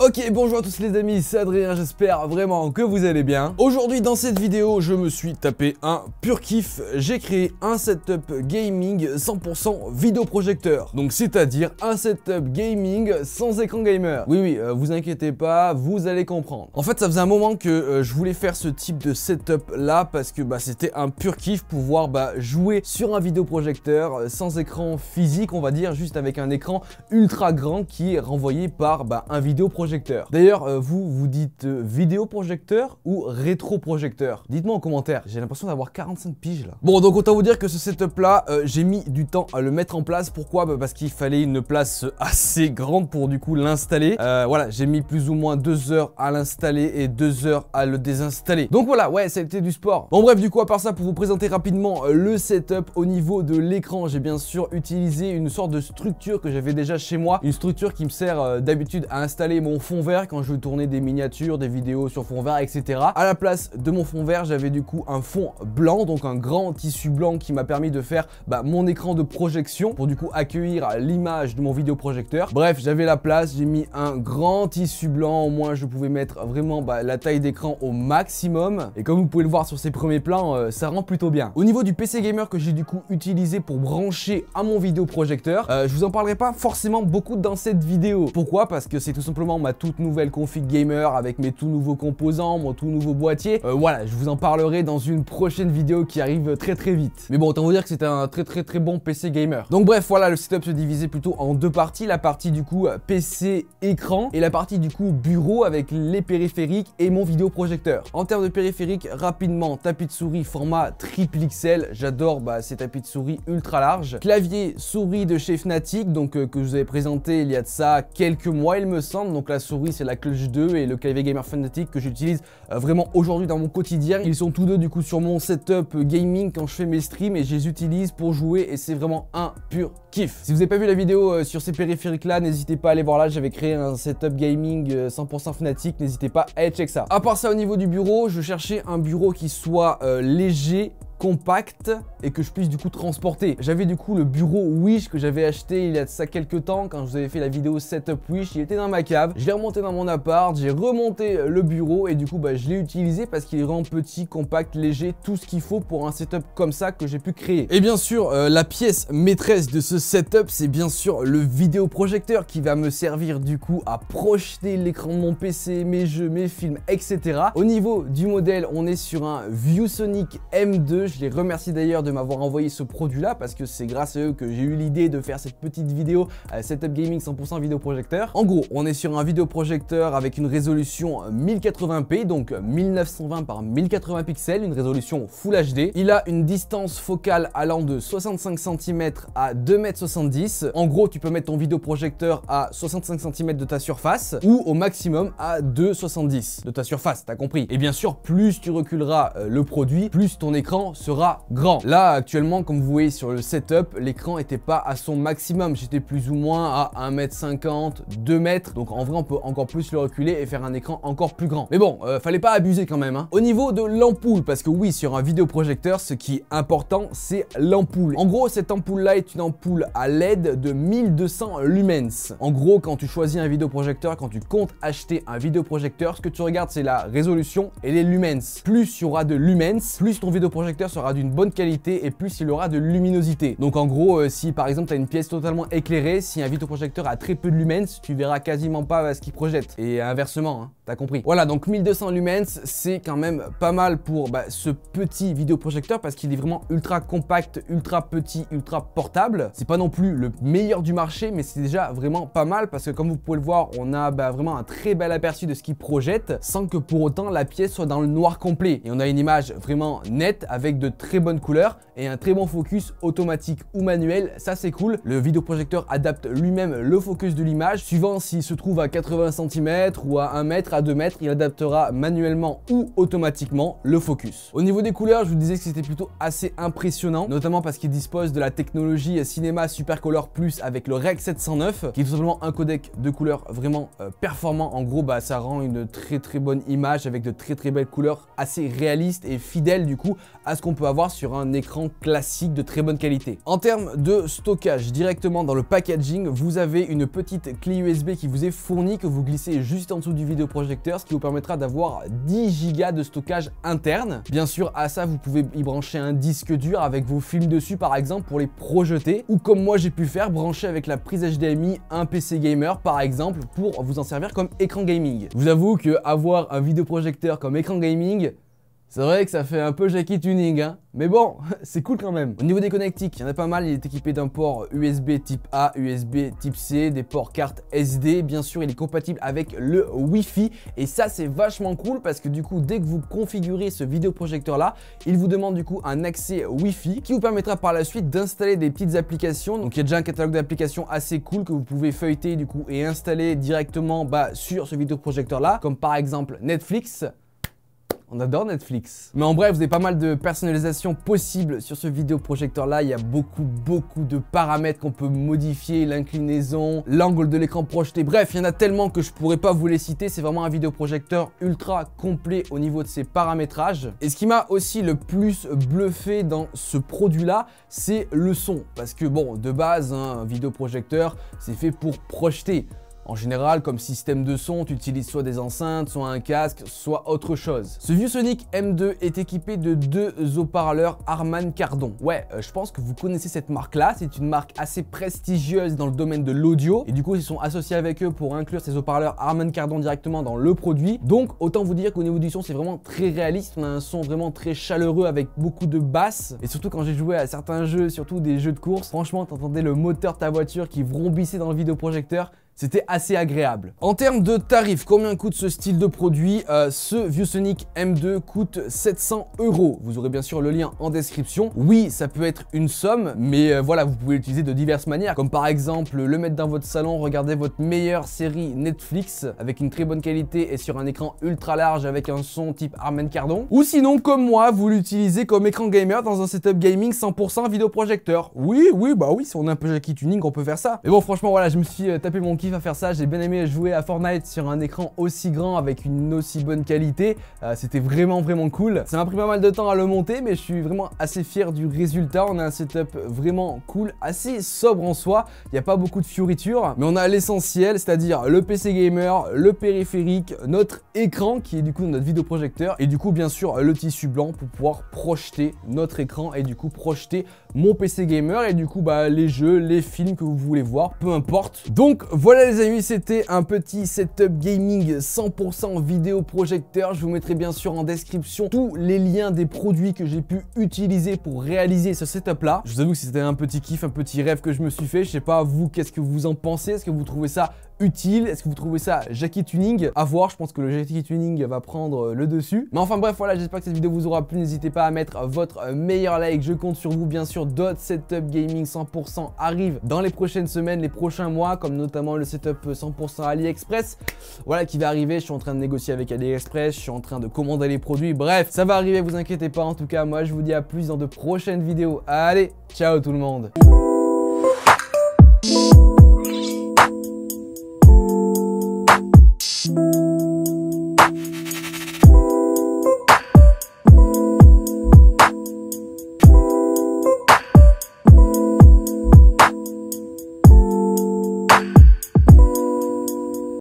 Ok, bonjour à tous les amis, c'est Adrien, j'espère vraiment que vous allez bien. Aujourd'hui dans cette vidéo, je me suis tapé un pur kiff. J'ai créé un setup gaming 100% vidéoprojecteur. Donc c'est-à-dire un setup gaming sans écran gamer. Oui, vous inquiétez pas, vous allez comprendre. En fait, ça faisait un moment que je voulais faire ce type de setup là parce que c'était un pur kiff pouvoir jouer sur un vidéoprojecteur sans écran physique, on va dire, juste avec un écran ultra grand qui est renvoyé par un vidéoprojecteur. D'ailleurs, vous dites vidéoprojecteur ou rétroprojecteur? Dites-moi en commentaire, j'ai l'impression d'avoir 45 piges là. Bon, donc autant vous dire que ce setup là, j'ai mis du temps à le mettre en place. Pourquoi? Parce qu'il fallait une place assez grande pour du coup l'installer. Voilà, j'ai mis plus ou moins 2 heures à l'installer et 2 heures à le désinstaller. Donc voilà, ouais, ça a été du sport. Bon bref, du coup, à part ça, pour vous présenter rapidement le setup au niveau de l'écran, j'ai bien sûr utilisé une sorte de structure que j'avais déjà chez moi. Une structure qui me sert d'habitude à installer mon fond vert quand je veux tourner des miniatures, des vidéos sur fond vert, etc. À la place de mon fond vert, j'avais du coup un fond blanc, donc un grand tissu blanc qui m'a permis de faire mon écran de projection pour du coup accueillir l'image de mon vidéoprojecteur. Bref, j'avais la place, j'ai mis un grand tissu blanc, au moins je pouvais mettre vraiment la taille d'écran au maximum. Et comme vous pouvez le voir sur ces premiers plans, ça rend plutôt bien. Au niveau du PC gamer que j'ai du coup utilisé pour brancher à mon vidéoprojecteur, je vous en parlerai pas forcément beaucoup dans cette vidéo. Pourquoi? Parce que c'est tout simplement ma toute nouvelle config gamer avec mes tout nouveaux composants, mon tout nouveau boîtier. Voilà, je vous en parlerai dans une prochaine vidéo qui arrive très vite. Mais bon, autant vous dire que c'était un très bon PC gamer. Donc bref, voilà, le setup se divisait plutôt en deux parties. La partie du coup PC écran et la partie du coup bureau avec les périphériques et mon vidéoprojecteur. En termes de périphériques, rapidement, tapis de souris format triple XL. J'adore ces tapis de souris ultra larges. Clavier souris de chez Fnatic, donc que je vous avais présenté il y a de ça quelques mois il me semble. Donc la souris c'est la Clutch 2 et le clavier gamer Fnatic que j'utilise vraiment aujourd'hui dans mon quotidien. Ils sont tous deux du coup sur mon setup gaming quand je fais mes streams et je les utilise pour jouer et c'est vraiment un pur kiff. Si vous n'avez pas vu la vidéo sur ces périphériques là, n'hésitez pas à aller voir là, j'avais créé un setup gaming 100% Fnatic, n'hésitez pas à aller check ça. À part ça, au niveau du bureau, je cherchais un bureau qui soit léger, compact et que je puisse du coup transporter. J'avais du coup le bureau Wish que j'avais acheté il y a de ça quelques temps quand je vous avais fait la vidéo setup Wish. Il était dans ma cave, je l'ai remonté dans mon appart, j'ai remonté le bureau et du coup je l'ai utilisé parce qu'il est vraiment petit, compact, léger, tout ce qu'il faut pour un setup comme ça que j'ai pu créer. Et bien sûr la pièce maîtresse de ce setup, c'est bien sûr le vidéoprojecteur qui va me servir du coup à projeter l'écran de mon PC, mes jeux, mes films, etc. Au niveau du modèle, on est sur un ViewSonic M2. Je les remercie d'ailleurs de m'avoir envoyé ce produit là parce que c'est grâce à eux que j'ai eu l'idée de faire cette petite vidéo setup gaming 100% vidéoprojecteur. En gros, on est sur un vidéoprojecteur avec une résolution 1080p, donc 1920 par 1080 pixels, une résolution Full HD. Il a une distance focale allant de 65 cm à 2,70 m. En gros, tu peux mettre ton vidéoprojecteur à 65 cm de ta surface ou au maximum à 2,70 de ta surface, t'as compris. Et bien sûr, plus tu reculeras le produit, plus ton écran sera grand. Là actuellement, comme vous voyez sur le setup, l'écran n'était pas à son maximum, j'étais plus ou moins à 1,50 m, 2 mètres, donc en vrai on peut encore plus le reculer et faire un écran encore plus grand. Mais bon, fallait pas abuser quand même hein. Au niveau de l'ampoule, parce que oui, sur un vidéoprojecteur, ce qui est important, c'est l'ampoule. En gros, cette ampoule là est une ampoule à LED de 1200 lumens. En gros, quand tu choisis un vidéoprojecteur, quand tu comptes acheter un vidéoprojecteur, ce que tu regardes c'est la résolution et les lumens. Plus il y aura de lumens, plus ton vidéoprojecteur sera d'une bonne qualité et plus il aura de luminosité. Donc en gros, si par exemple tu as une pièce totalement éclairée, si un vidéoprojecteur a très peu de lumens, tu verras quasiment pas ce qu'il projette. Et inversement, hein, t'as compris. Voilà, donc 1200 lumens, c'est quand même pas mal pour ce petit vidéoprojecteur parce qu'il est vraiment ultra compact, ultra petit, ultra portable. C'est pas non plus le meilleur du marché, mais c'est déjà vraiment pas mal parce que comme vous pouvez le voir, on a vraiment un très bel aperçu de ce qu'il projette sans que pour autant la pièce soit dans le noir complet. Et on a une image vraiment nette avec de très bonnes couleurs et un très bon focus automatique ou manuel, ça c'est cool. Le vidéoprojecteur adapte lui-même le focus de l'image, suivant s'il se trouve à 80 cm ou à 1 mètre, à 2 mètres, il adaptera manuellement ou automatiquement le focus. Au niveau des couleurs, je vous disais que c'était plutôt assez impressionnant, notamment parce qu'il dispose de la technologie Cinema Super Color Plus avec le Rec 709, qui est tout simplement un codec de couleurs vraiment performant. En gros, ça rend une très bonne image avec de très belles couleurs assez réalistes et fidèles du coup à ce qu'on qu'on peut avoir sur un écran classique de très bonne qualité. En termes de stockage, directement dans le packaging, vous avez une petite clé USB qui vous est fournie, que vous glissez juste en dessous du vidéoprojecteur, ce qui vous permettra d'avoir 10 Go de stockage interne. Bien sûr, à ça, vous pouvez y brancher un disque dur avec vos films dessus, par exemple, pour les projeter, ou comme moi j'ai pu faire, brancher avec la prise HDMI un PC gamer, par exemple, pour vous en servir comme écran gaming. Je vous avoue que avoir un vidéoprojecteur comme écran gaming, c'est vrai que ça fait un peu Jackie Tuning, hein. Mais bon, c'est cool quand même. Au niveau des connectiques, il y en a pas mal. Il est équipé d'un port USB type A, USB type C, des ports carte SD. Bien sûr, il est compatible avec le Wi-Fi. Et ça, c'est vachement cool parce que du coup, dès que vous configurez ce vidéoprojecteur là, il vous demande du coup un accès Wi-Fi qui vous permettra par la suite d'installer des petites applications. Donc, il y a déjà un catalogue d'applications assez cool que vous pouvez feuilleter du coup et installer directement sur ce vidéoprojecteur là, comme par exemple Netflix. On adore Netflix. Mais en bref, vous avez pas mal de personnalisation possible sur ce vidéoprojecteur là. Il y a beaucoup de paramètres qu'on peut modifier, l'inclinaison, l'angle de l'écran projeté. Bref, il y en a tellement que je pourrais pas vous les citer. C'est vraiment un vidéoprojecteur ultra complet au niveau de ses paramétrages. Et ce qui m'a aussi le plus bluffé dans ce produit là, c'est le son. Parce que bon, de base, un vidéoprojecteur, c'est fait pour projeter. En général, comme système de son, tu utilises soit des enceintes, soit un casque, soit autre chose. Ce ViewSonic M2 est équipé de 2 haut-parleurs Harman Kardon. Ouais, je pense que vous connaissez cette marque-là. C'est une marque assez prestigieuse dans le domaine de l'audio. Et du coup, ils sont associés avec eux pour inclure ces haut-parleurs Harman Kardon directement dans le produit. Donc, autant vous dire qu'au niveau du son, c'est vraiment très réaliste. On a un son vraiment très chaleureux avec beaucoup de basses. Et surtout, quand j'ai joué à certains jeux, surtout des jeux de course, franchement, t'entendais le moteur de ta voiture qui vrombissait dans le vidéoprojecteur. C'était assez agréable. En termes de tarifs, combien coûte ce style de produit? Ce ViewSonic M2 coûte 700 €. Vous aurez bien sûr le lien en description. Oui, ça peut être une somme, mais voilà, vous pouvez l'utiliser de diverses manières. Comme par exemple, le mettre dans votre salon, regarder votre meilleure série Netflix avec une très bonne qualité et sur un écran ultra large avec un son type Harman Kardon. Ou sinon, comme moi, vous l'utilisez comme écran gamer dans un setup gaming 100% vidéoprojecteur. Oui, si on est un peu Jackie Tuning, on peut faire ça. Mais bon, franchement, voilà, je me suis tapé mon kiff à faire ça. J'ai bien aimé jouer à Fortnite sur un écran aussi grand avec une aussi bonne qualité. C'était vraiment cool. Ça m'a pris pas mal de temps à le monter, mais je suis vraiment assez fier du résultat. On a un setup vraiment cool, assez sobre en soi. Il n'y a pas beaucoup de fioritures, mais on a l'essentiel, c'est-à-dire le PC gamer, le périphérique, notre écran qui est du coup notre vidéoprojecteur et du coup bien sûr le tissu blanc pour pouvoir projeter notre écran et du coup projeter mon PC gamer et du coup les jeux, les films que vous voulez voir, peu importe. Donc voilà les amis, c'était un petit setup gaming 100% vidéoprojecteur. Je vous mettrai bien sûr en description tous les liens des produits que j'ai pu utiliser pour réaliser ce setup là. Je vous avoue que c'était un petit kiff, un petit rêve que je me suis fait. Je sais pas vous, qu'est-ce que vous en pensez? Est-ce que vous trouvez ça utile? Est-ce que vous trouvez ça Jackie Tuning? À voir, je pense que le Jackie Tuning va prendre le dessus. Mais enfin bref, voilà, j'espère que cette vidéo vous aura plu. N'hésitez pas à mettre votre meilleur like, je compte sur vous. Bien sûr, d'autres setup gaming 100% arrivent dans les prochaines semaines, les prochains mois, comme notamment le setup 100% AliExpress. Voilà qui va arriver, je suis en train de négocier avec AliExpress, je suis en train de commander les produits. Bref, ça va arriver, vous inquiétez pas. En tout cas, moi je vous dis à plus dans de prochaines vidéos. Allez, ciao tout le monde.